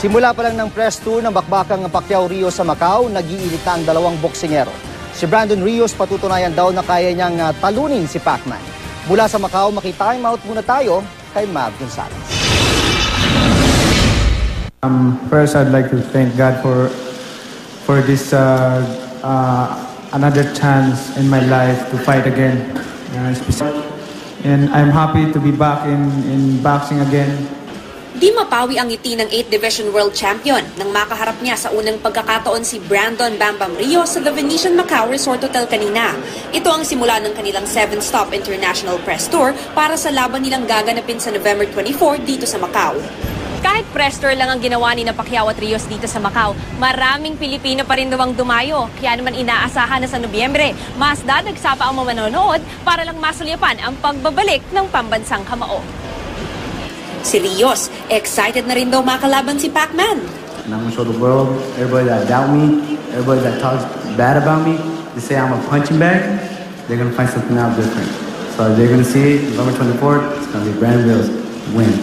Simula pa lang ng press tour ng bakbakang Pacquiao-Rios sa Macau, nag-iinit na ang dalawang boksingero. Si Brandon Rios patutunayan daw na kaya niyang talunin si Pacman. Mula sa Macau, makita-time out muna tayo kay Mav Gonzalez. First, I'd like to thank God for this another chance in my life to fight again. And I'm happy to be back in boxing again. Di mapawi ang ngiti ng 8th Division World Champion nang makaharap niya sa unang pagkakataon si Brandon Bam Bam Rios sa The Venetian Macau Resort Hotel kanina. Ito ang simula ng kanilang 7-stop international press tour para sa laban nilang gaganapin sa November 24 dito sa Macau. Kahit press tour lang ang ginawa ni Pacquiao at Rios dito sa Macau, maraming Pilipino pa rin daw ang dumayo. Kaya naman inaasahan na sa Nobyembre, mas dadagsa pa ang mga manonood para lang masulyapan ang pagbabalik ng pambansang kamao. Si Rios, excited na rin daw makalaban si Pacman. And I'm gonna show the world, everybody that doubt me, everybody that talks bad about me, they say I'm a punching bag, they're gonna find something out different. So they're gonna see November 24th, it's gonna be Brandon Rios win.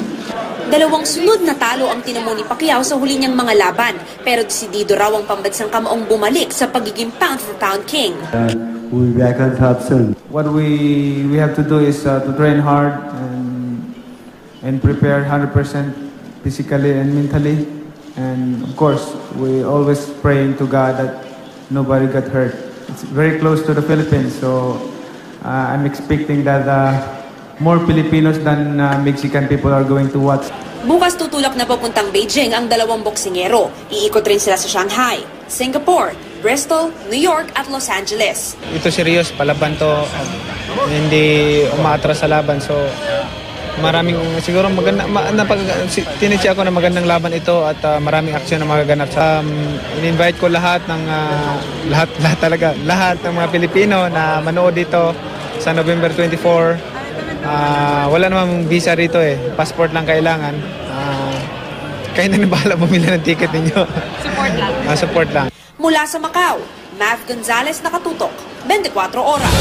Dalawang sunod na talo ang tinamo ni Pacquiao sa huli niyang mga laban, pero desidido raw ang pambansang kamaong bumalik sa pagiging pound-for-pound king. We'll be back on top soon. What we have to do is to train hard and prepare 100% physically and mentally. And of course, we always praying to God that nobody got hurt. It's very close to the Philippines, so I'm expecting that more Filipinos than Mexican people are going to watch. Bukas tutulak na papuntang Beijing ang dalawang boksingero. Iikot rin sila sa Shanghai, Singapore, Bristol, New York at Los Angeles. Ito si Rios, palaban to, hindi umaatras sa laban. So maraming siguro maganda tinitsi ako na magandang laban ito at maraming aksyon na magaganap. In-invite ko lahat ng lahat ng mga Pilipino na manood dito sa November 24. Wala namang visa rito passport lang kailangan. Kayo na bahala bumili ng ticket ninyo. Support lang. Support lang. Mula sa Macau, Mav Gonzalez, nakatutok, 24 oras.